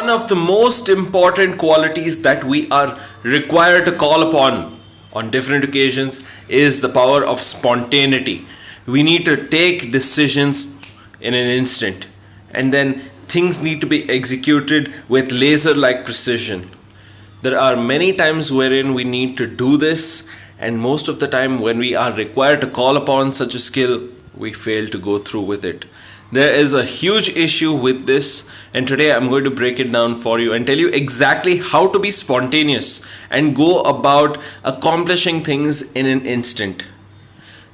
One of the most important qualities that we are required to call upon on different occasions is the power of spontaneity. We need to take decisions in an instant, and then things need to be executed with laser like precision. There are many times wherein we need to do this, and most of the time, when we are required to call upon such a skill, we fail to go through with it. There is a huge issue with this, and today I'm going to break it down for you and tell you exactly how to be spontaneous and go about accomplishing things in an instant.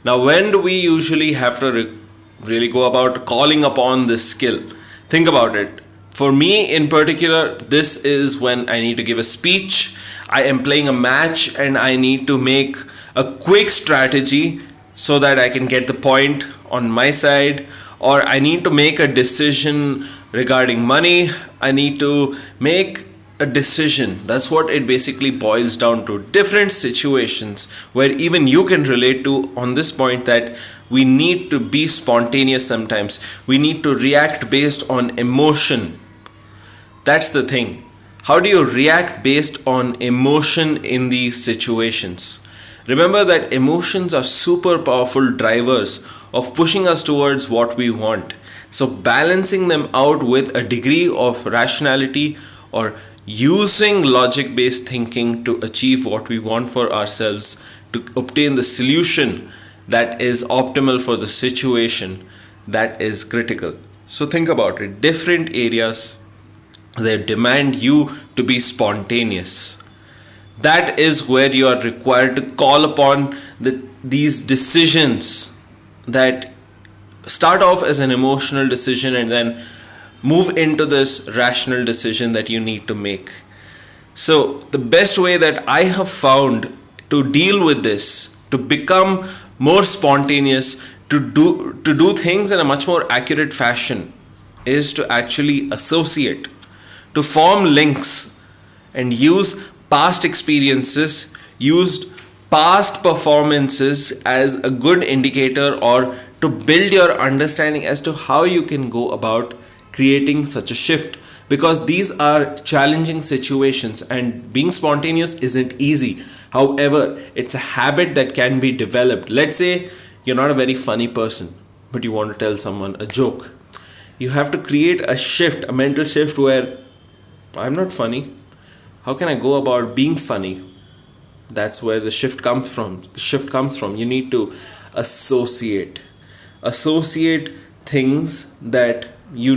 Now, when do we usually have to really go about calling upon this skill? Think about it. For me in particular, this is when I need to give a speech, I am playing a match, and I need to make a quick strategy so that I can get the point on my side, or I need to make a decision regarding money. I need to make a decision. That's what it basically boils down to. Different situations where even you can relate to on this point, that we need to be spontaneous sometimes. We need to react based on emotion. That's the thing. How do you react based on emotion in these situations? Remember that emotions are super powerful drivers of pushing us towards what we want. So balancing them out with a degree of rationality or using logic based thinking to achieve what we want for ourselves, to obtain the solution that is optimal for the situation, that is critical. So think about it. Different areas, they demand you to be spontaneous. That is where you are required to call upon these decisions that start off as an emotional decision and then move into this rational decision that you need to make. So the best way that I have found to deal with this, to become more spontaneous, to do things in a much more accurate fashion, is to actually associate, to form links and use past experiences, use past performances as a good indicator, or to build your understanding as to how you can go about creating such a shift, because these are challenging situations and being spontaneous isn't easy. However, it's a habit that can be developed. Let's say you're not a very funny person, but you want to tell someone a joke. You have to create a shift, a mental shift where I'm not funny. How can I go about being funny? That's where the shift comes from. You need to associate things that you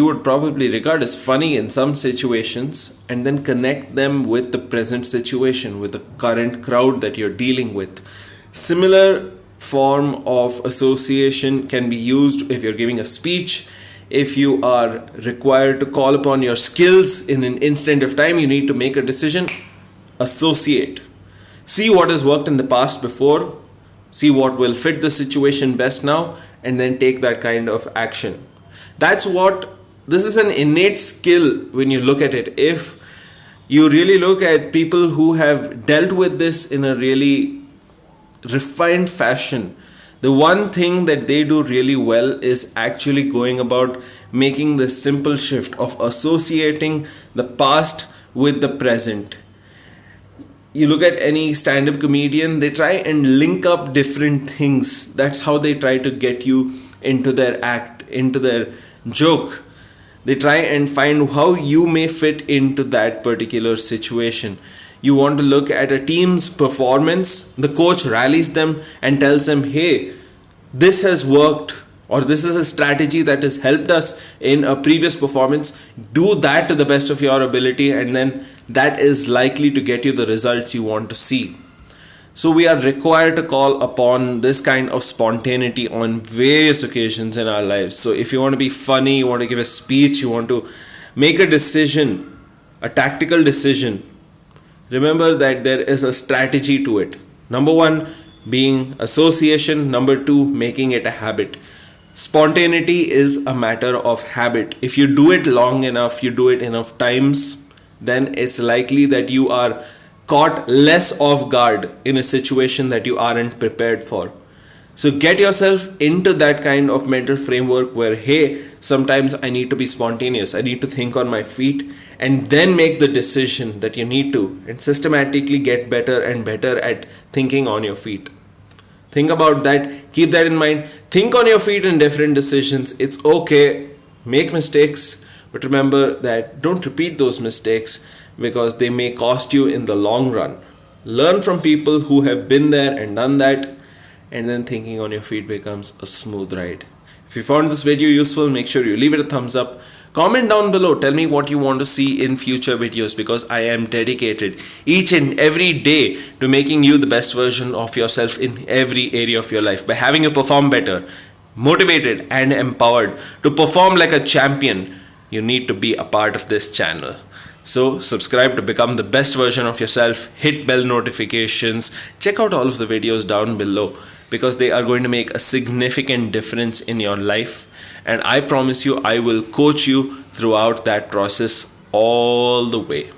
would probably regard as funny in some situations, and then connect them with the present situation, with the current crowd that you're dealing with. Similar form of association can be used if you're giving a speech. If you are required to call upon your skills in an instant of time, you need to make a decision. Associate. See what has worked in the past before, see what will fit the situation best now, and then take that kind of action. This is an innate skill when you look at it. If you really look at people who have dealt with this in a really refined fashion, the one thing that they do really well is actually going about making this simple shift of associating the past with the present. You look at any stand-up comedian, they try and link up different things. That's how they try to get you into their act, into their joke. They try and find how you may fit into that particular situation. You want to look at a team's performance, the coach rallies them and tells them, hey, this has worked, or this is a strategy that has helped us in a previous performance. Do that to the best of your ability, and then that is likely to get you the results you want to see. So we are required to call upon this kind of spontaneity on various occasions in our lives. So if you want to be funny, you want to give a speech, you want to make a decision, a tactical decision, remember that there is a strategy to it. Number one being association. Number two, making it a habit. Spontaneity is a matter of habit. If you do it long enough, you do it enough times, then it's likely that you are caught less off guard in a situation that you aren't prepared for. So get yourself into that kind of mental framework where, hey, sometimes I need to be spontaneous. I need to think on my feet and then make the decision that you need to, and systematically get better and better at thinking on your feet. Think about that. Keep that in mind. Think on your feet in different decisions. It's okay. Make mistakes. But remember that don't repeat those mistakes because they may cost you in the long run. Learn from people who have been there and done that, and then thinking on your feet becomes a smooth ride. If you found this video useful, make sure you leave it a thumbs up. Comment down below, tell me what you want to see in future videos, because I am dedicated each and every day to making you the best version of yourself in every area of your life by having you perform better, motivated and empowered to perform like a champion. You need to be a part of this channel. So subscribe to become the best version of yourself, hit bell notifications, check out all of the videos down below because they are going to make a significant difference in your life, and I promise you I will coach you throughout that process all the way.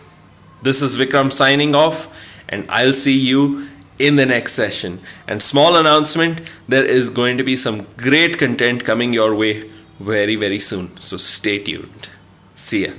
This is Vikram signing off, and I'll see you in the next session. And small announcement, there is going to be some great content coming your way very soon, so stay tuned. See ya.